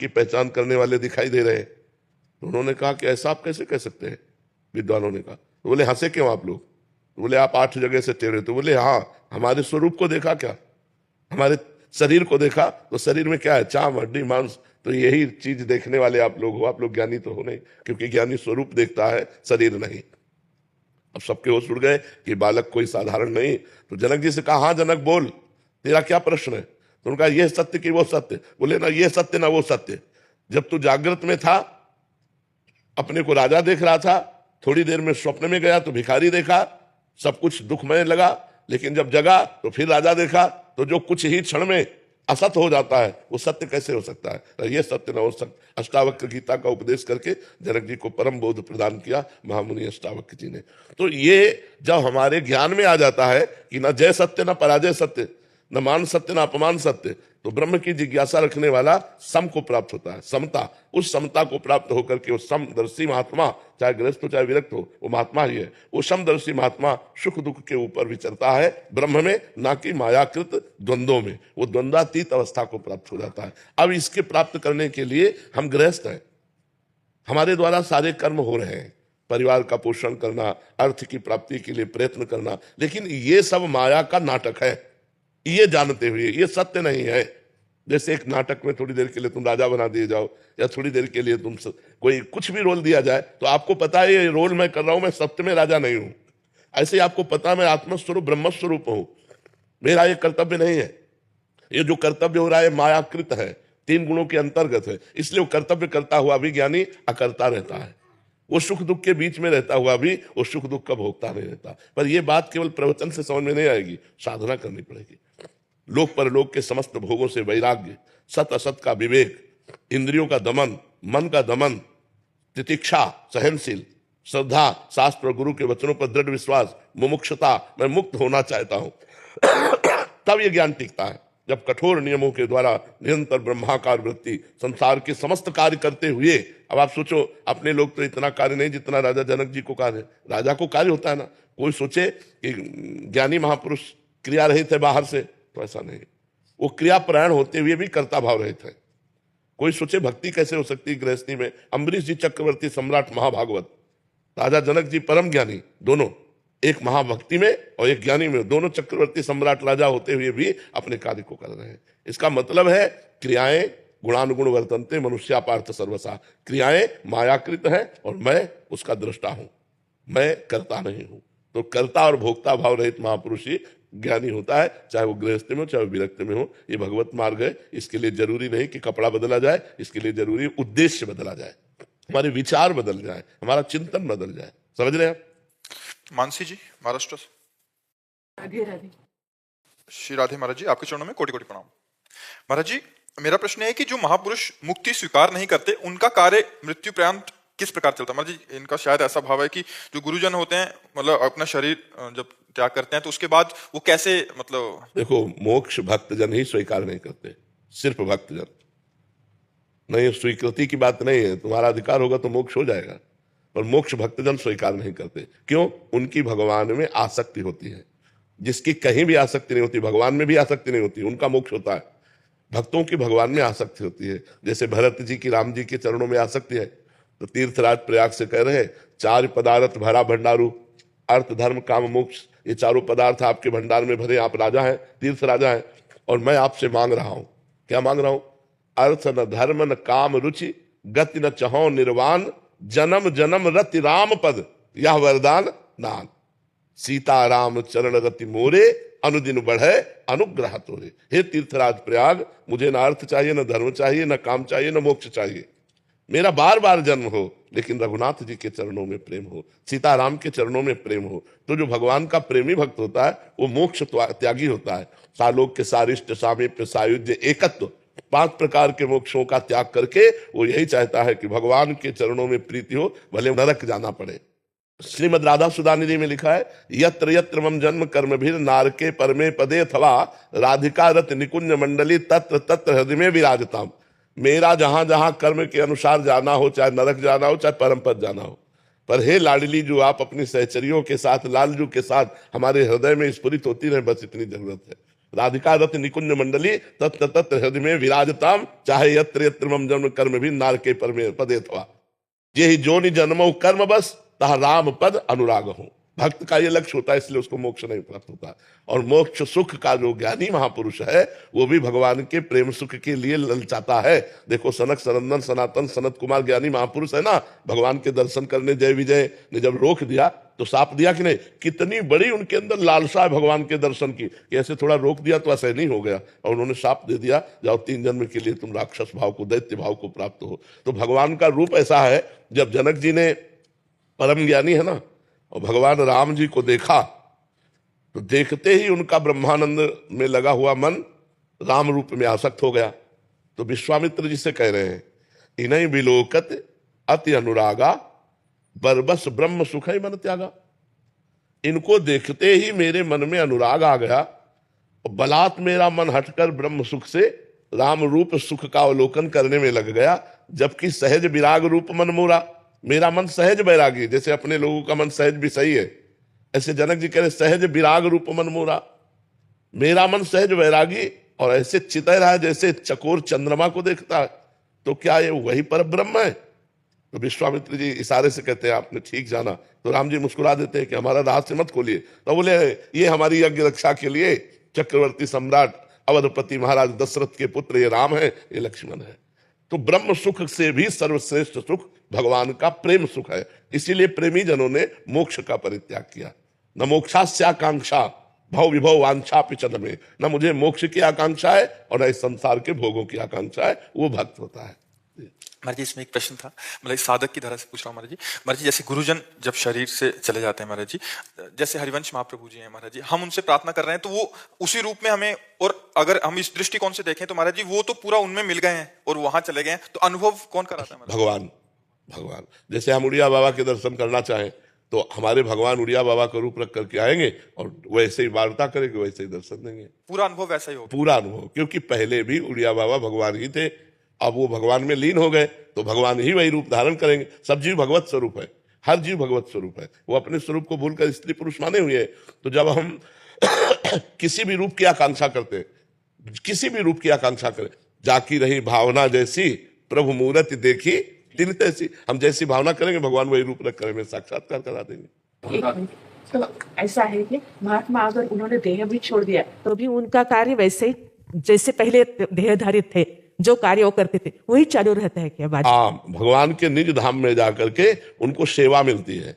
की पहचान करने वाले दिखाई दे रहे हैं। तो उन्होंने कहा कि ऐसा आप कैसे कह सकते हैं, विद्वानों ने कहा। तो बोले हंसे क्यों आप लोग? तो बोले आप 8 जगह से टेढ़े। तो बोले हाँ, हमारे स्वरूप को देखा क्या, हमारे शरीर को देखा, तो शरीर में क्या है, चाम हड्डी मांस, तो यही चीज देखने वाले आप लोग हो, आप लोग ज्ञानी तो हो नहीं, क्योंकि ज्ञानी स्वरूप देखता है, शरीर नहीं। अब सबके होश उड़ गए कि बालक कोई साधारण नहीं। तो जनक जी से कहा, हाँ जनक बोल, तेरा क्या प्रश्न है? तो उनका ये सत्य कि वो सत्य? बोले ना ये सत्य ना वो सत्य। जब तू जागृत में था अपने को राजा देख रहा था, थोड़ी देर में स्वप्न में गया तो भिखारी देखा, सब कुछ दुखमय लगा, लेकिन जब जगा तो फिर राजा देखा। तो जो कुछ ही क्षण में असत्य हो जाता है वो सत्य कैसे हो सकता है? तो ये सत्य न हो सकता। अष्टावक्र गीता का उपदेश करके जनक जी को परम बोध प्रदान किया महामुनि अष्टावक्र जी ने। तो ये जब हमारे ज्ञान में आ जाता है कि न जय सत्य न पराजय सत्य, न मान सत्य न अपमान सत्य, तो ब्रह्म की जिज्ञासा रखने वाला सम को प्राप्त होता है, समता। उस समता को प्राप्त होकर के वो समदर्शी महात्मा, चाहे गृहस्थ हो चाहे विरक्त हो, वो महात्मा ही है। वो समदर्शी महात्मा सुख दुख के ऊपर विचरता है ब्रह्म में, ना कि मायाकृत द्वंद्वों में। वो द्वंद्वातीत अवस्था को प्राप्त हो जाता है। अब इसके प्राप्त करने के लिए हम गृहस्थ हैं, हमारे द्वारा सारे कर्म हो रहे हैं, परिवार का पोषण करना, अर्थ की प्राप्ति के लिए प्रयत्न करना, लेकिन ये सब माया का नाटक है, ये जानते हुए ये सत्य नहीं है। जैसे एक नाटक में थोड़ी देर के लिए तुम राजा बना दिए जाओ, या थोड़ी देर के लिए तुम कोई कुछ भी रोल दिया जाए, तो आपको पता है ये रोल मैं कर रहा हूं, मैं सत्य में राजा नहीं हूं। ऐसे ही आपको पता मैं आत्मस्वरूप ब्रह्मस्वरूप हूं, मेरा ये कर्तव्य नहीं है। ये जो कर्तव्य हो रहा है मायाकृत है, 3 गुणों के अंतर्गत है, इसलिए वो कर्तव्य करता हुआ भी ज्ञानी अकर्ता रहता है। वो सुख दुख के बीच में रहता हुआ भी वो सुख दुख का भोगता नहीं रहता। पर ये बात केवल प्रवचन से समझ में नहीं आएगी, साधना करनी पड़ेगी। लोक परलोक के समस्त भोगों से वैराग्य, सत असत का विवेक, इंद्रियों का दमन, मन का दमन, तितिक्षा, सहनशील, श्रद्धा, शास्त्र और गुरु के वचनों पर दृढ़ विश्वास, मुमुक्षुता, मैं मुक्त होना चाहता हूं, तब ये ज्ञान टिकता है। जब कठोर नियमों के द्वारा निरंतर ब्रह्माकार वृत्ति संसार के समस्त कार्य करते हुए, अब आप सोचो अपने लोग तो इतना कार्य नहीं जितना राजा जनक जी को कार्य। राजा को कार्य होता है ना, कोई सोचे कि ज्ञानी महापुरुष क्रिया रहित है बाहर से, तो ऐसा नहीं। वो क्रियापरायण होते हुए भी कर्ता भाव रहित है। कोई सोचे भक्ति कैसे हो सकती है गृहस्थी में? अम्बरीश जी चक्रवर्ती सम्राट महाभागवत, राजा जनक जी परम ज्ञानी, दोनों, एक महाभक्ति में और एक ज्ञानी में, दोनों चक्रवर्ती सम्राट राजा होते हुए भी अपने कार्य को कर रहे हैं। इसका मतलब है क्रियाएं गुणानुगुण वर्तनते मनुष्यापार्थ सर्वसा। क्रियाएं मायाकृत है और मैं उसका दृष्टा हूं, मैं करता नहीं हूं। तो कर्ता और भोक्ता भाव रहित महापुरुष ही ज्ञानी होता है, चाहे वो गृहस्थ में हो चाहे वो विरक्त में हो। ये भगवत मार्ग है। इसके लिए जरूरी नहीं कि कपड़ा बदला जाए, इसके लिए जरूरी उद्देश्य बदला जाए, हमारे विचार बदल जाए, हमारा चिंतन बदल जाए। समझ रहे हैं आप? मानसी जी महाराष्ट्र से। राधे राधे। श्री राधे महाराज जी, आपके चरणों में कोटि कोटि प्रणाम। महाराज जी, मेरा प्रश्न है कि जो महापुरुष मुक्ति स्वीकार नहीं करते, उनका कार्य मृत्यु पर्यंत किस प्रकार चलता है? महाराज जी, इनका शायद ऐसा भाव है कि जो गुरुजन होते हैं, मतलब अपना शरीर जब त्याग करते हैं तो उसके बाद वो कैसे, मतलब देखो, मोक्ष भक्तजन ही स्वीकार नहीं करते, सिर्फ भक्तजन नहीं। स्वीकृति की बात नहीं है, तुम्हारा अधिकार होगा तो मोक्ष हो जाएगा, पर मोक्ष भक्तजन स्वीकार नहीं करते। क्यों? उनकी भगवान में आसक्ति होती है। जिसकी कहीं भी आसक्ति नहीं होती, भगवान में भी आसक्ति नहीं होती, उनका मोक्ष होता है। भक्तों की भगवान में आसक्ति होती है। जैसे भरत जी की राम जी के चरणों में आसक्ति है, तो तीर्थराज प्रयाग से कह रहे हैं 4 पदार्थ भरा भंडारू, अर्थ धर्म काम मोक्ष, ये चारों पदार्थ आपके भंडार में भरे। आप राजा हैं, तीर्थ राजा हैं, और मैं आपसे मांग रहा हूं। क्या मांग रहा हूं? अर्थ न धर्म न काम रुचि, गति न चहो निर्वाण, जन्म जन्म रति राम पद, यह वरदान नान। सीता राम चरण रति मोरे, अनुदिन बढ़े अनुग्रह तोरे। हे तीर्थराज प्रयाग, मुझे न अर्थ चाहिए, न धर्म चाहिए, न काम चाहिए, न मोक्ष चाहिए। मेरा बार बार जन्म हो, लेकिन रघुनाथ जी के चरणों में प्रेम हो, सीताराम के चरणों में प्रेम हो। तो जो भगवान का प्रेमी भक्त होता है वो मोक्ष त्यागी होता है। सालोक के सारिष्ट सामीप्य सायुज्य एकत्व, 5 प्रकार के मोक्षों का त्याग करके वो यही चाहता है कि भगवान के चरणों में प्रीति हो, भले नरक जाना पड़े। श्रीमद राधा सुधानिधि में लिखा है, यत्र यत्र मम जन्म कर्म भीर नारके परमे पदे अथवा राधिका रत निकुंज मंडली तत्र तत्र हृदय में विराजताम। मेरा जहां जहां कर्म के अनुसार जाना हो, चाहे नरक जाना हो चाहे परम पद जाना हो, पर हे लाडली जो आप अपनी सहचरियों के साथ, लालजू के साथ हमारे हृदय में स्फुरित होती रहे, बस इतनी जरूरत है। राधिका रथ निकुंज मंडली तत्र तत्र हृदय में विराजताम, चाहे यत्र यत्र मम जन्म कर्म भी नार के पर में पदे थवा, ये ही जोनि जन्मो कर्म बस तहा राम पद अनुराग हो। भक्त का ये लक्ष्य होता है, इसलिए उसको मोक्ष नहीं प्राप्त होता। और मोक्ष सुख का जो ज्ञानी महापुरुष है वो भी भगवान के प्रेम सुख के लिए ललचाता है। देखो सनक सनंदन सनातन सनत कुमार ज्ञानी महापुरुष है ना, भगवान के दर्शन करने जय विजय ने जब रोक दिया तो साप दिया कि नहीं, कितनी बड़ी उनके अंदर लालसा है भगवान के दर्शन की, कि ऐसे थोड़ा रोक दिया तो ऐसे नहीं हो गया, और उन्होंने साप दे दिया, जाओ 3 जन्म के लिए तुम राक्षस भाव को दैत्य भाव को प्राप्त हो। तो भगवान का रूप ऐसा है, जब जनक जी ने परम ज्ञानी है ना और भगवान राम जी को देखा तो देखते ही उनका ब्रह्मानंद में लगा हुआ मन राम रूप में आसक्त हो गया। तो विश्वामित्र जी से कह रहे हैं, इन्हीं विलोकत अति अनुरागा बरबस ब्रह्म सुख ही मन त्यागा। इनको देखते ही मेरे मन में अनुराग आ गया और बलात् मेरा मन हटकर ब्रह्म सुख से राम रूप सुख का अवलोकन करने में लग गया, जबकि सहज विराग रूप मन मोरा। मेरा मन सहज बैरागी, जैसे अपने लोगों का मन सहज भी सही है, ऐसे जनक जी कह रहे सहज विराग रूप मन मोरा, मेरा मन सहज वैरागी और ऐसे चितय रहा है जैसे चकोर चंद्रमा को देखता है। तो क्या ये वही पर ब्रह्म है? तो विश्वामित्र जी इशारे से कहते हैं आपने ठीक जाना। तो राम जी मुस्कुरा देते हैं कि हमारा रहस्य मत खोलिए। तो बोले ये हमारी यज्ञ रक्षा के लिए चक्रवर्ती सम्राट अवधपति महाराज दशरथ के पुत्र ये राम है, ये लक्ष्मण है। तो ब्रह्म सुख से भी सर्वश्रेष्ठ सुख भगवान का प्रेम सुख है। इसीलिए प्रेमी जनों ने मोक्ष का परित्याग किया। न मोक्षास्याकांक्षा भव विभव वांछा पिचन में, न मुझे मोक्ष की आकांक्षा है और न इस संसार के भोगों की आकांक्षा है, वो भक्त होता है। महाराज जी इसमें एक प्रश्न था, मतलब साधक की तरह से पूछ रहा हूँ महाराज जी। महाराज जी जैसे गुरुजन जब शरीर से चले जाते हैं महाराज जी, जैसे हरिवंश महाप्रभु जी हैं महाराज जी, हम उनसे प्रार्थना कर रहे हैं तो वो उसी रूप में हमें, और अगर हम इस दृष्टिकोण से देखें तो महाराज जी वो तो पूरा उनमें मिल गए हैं और वहां चले गए हैं, तो अनुभव कौन कराता है? भगवान। भगवान जैसे हम उड़िया बाबा के दर्शन करना चाहें तो हमारे भगवान उड़िया बाबा का रूप रख करके आएंगे और वैसे ही वार्ता करेंगे, वैसे ही दर्शन देंगे। पूरा अनुभव वैसा ही होगा? पूरा अनुभव, क्योंकि पहले भी उड़िया बाबा भगवान ही थे, अब वो भगवान में लीन हो गए तो भगवान ही वही रूप धारण करेंगे। सब जीव भगवत स्वरूप है, हर जीव भगवत स्वरूप है, वो अपने स्वरूप को भूलकर स्त्री पुरुष माने हुए है। तो जब हम किसी भी रूप की आकांक्षा करते, किसी भी रूप की आकांक्षा करें, जाकी रही भावना जैसी प्रभु मूर्ति देखी तिन तैसी, हम जैसी भावना करेंगे भगवान वही रूप रख कर हमें साक्षात्कार करा देंगे। तो ऐसा है कि महात्मा अगर उन्होंने देह भी छोड़ दिया तो भी उनका कार्य वैसे ही जैसे पहले देहधारित थे, जो कार्य वो करते थे वही चालू रहता है क्या? हाँ, भगवान के निज धाम में जाकर के उनको सेवा मिलती है।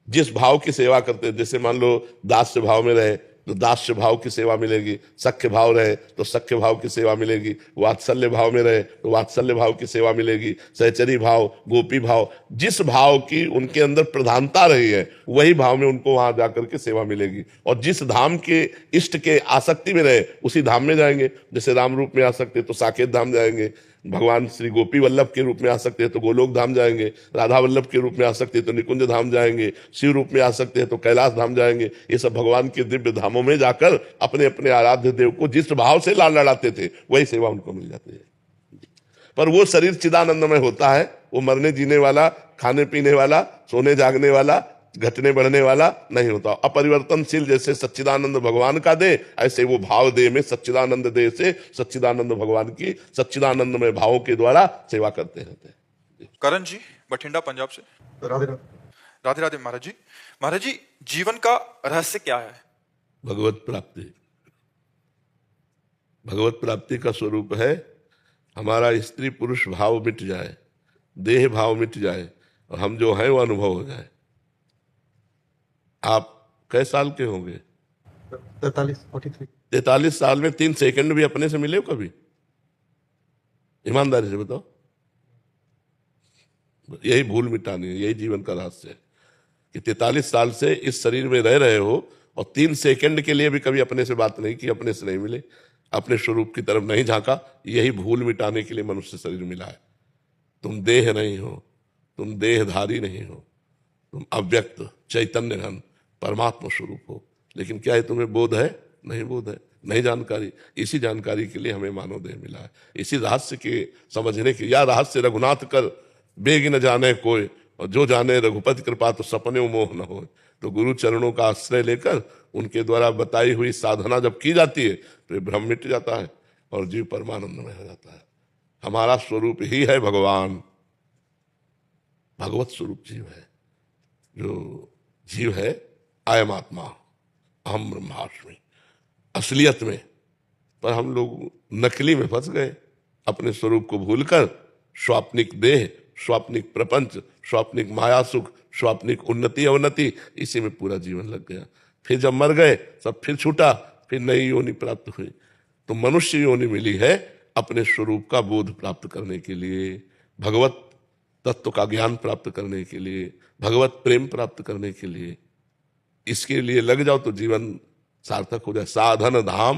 जिस भाव की सेवा करते हैं, जैसे मान लो दास्य भाव में रहे तो दास्य भाव की सेवा मिलेगी, सख्य भाव रहे तो सख्य भाव की सेवा मिलेगी, वात्सल्य भाव में रहे तो वात्सल्य भाव की सेवा मिलेगी, सहचरी भाव, गोपी भाव, जिस भाव की उनके अंदर प्रधानता रही है वही भाव में उनको वहां जाकर के सेवा मिलेगी। और जिस धाम के इष्ट के आसक्ति में रहे उसी धाम में जाएंगे। जैसे राम रूप में आ सकते तो साकेत धाम जाएंगे, भगवान श्री गोपी वल्लभ के रूप में आ सकते हैं तो गोलोक धाम जाएंगे, राधा वल्लभ के रूप में आ सकते हैं तो निकुंज धाम जाएंगे, शिव रूप में आ सकते हैं तो कैलाश धाम जाएंगे। ये सब भगवान के दिव्य धामों में जाकर अपने अपने आराध्य देव को जिस भाव से लाल लड़ाते थे वही सेवा उनको मिल जाती है। पर वो शरीर चिदानंद में होता है, वो मरने जीने वाला, खाने पीने वाला, सोने जागने वाला, घटने बढ़ने वाला नहीं होता। अपरिवर्तनशील जैसे सच्चिदानंद भगवान का दे, ऐसे वो भाव दे में सच्चिदानंद दे से सच्चिदानंद भगवान की सच्चिदानंद में भावों के द्वारा सेवा करते रहते हैं। करण जी बठिंडा पंजाब से। राधे राधे। राधे राधे महाराज जी। महाराज जी जीवन का रहस्य क्या है? भगवत प्राप्ति। भगवत प्राप्ति का स्वरूप है हमारा स्त्री पुरुष भाव मिट जाए, देह भाव मिट जाए और हम जो हैं वो अनुभव हो जाए। आप कै साल के होंगे? 43 साल में 3 सेकंड भी अपने से मिले हो कभी? ईमानदारी से बताओ। यही भूल मिटानी है, यही जीवन का रहस्य है कि 43 साल से इस शरीर में रह रहे हो और 3 सेकंड के लिए भी कभी अपने से बात नहीं की, अपने से नहीं मिले, अपने स्वरूप की तरफ नहीं झांका। यही भूल मिटाने के लिए मनुष्य शरीर मिला है। तुम देह नहीं हो, तुम देहधारी नहीं हो, तुम अव्यक्त चैतन्य घन परमात्मा स्वरूप हो। लेकिन क्या है तुम्हें बोध है? नहीं बोध है, नहीं जानकारी। इसी जानकारी के लिए हमें मानव देह मिला है, इसी रहस्य के समझने के। या रहस्य रघुनाथ कर बेग न जाने कोई, और जो जाने रघुपति कृपा तो सपने मोह न हो। तो गुरु चरणों का आश्रय लेकर उनके द्वारा बताई हुई साधना जब की जाती है तो ये भ्रम मिट जाता है और जीव परमानंद में हो जाता है। हमारा स्वरूप ही है भगवान, भगवत स्वरूप जीव है। जो जीव है अयम आत्मा अहम ब्रह्मास्मि, असलियत में। पर हम लोग नकली में फंस गए, अपने स्वरूप को भूलकर स्वाप्निक देह, स्वाप्निक प्रपंच, स्वाप्निक माया सुख, स्वाप्निक उन्नति अवनति, इसी में पूरा जीवन लग गया। फिर जब मर गए सब फिर छूटा, फिर नई योनि प्राप्त हुई। तो मनुष्य योनि मिली है अपने स्वरूप का बोध प्राप्त करने के लिए, भगवत तत्व का ज्ञान प्राप्त करने के लिए, भगवत प्रेम प्राप्त करने के लिए। इसके लिए लग जाओ तो जीवन सार्थक हो जाए। साधन धाम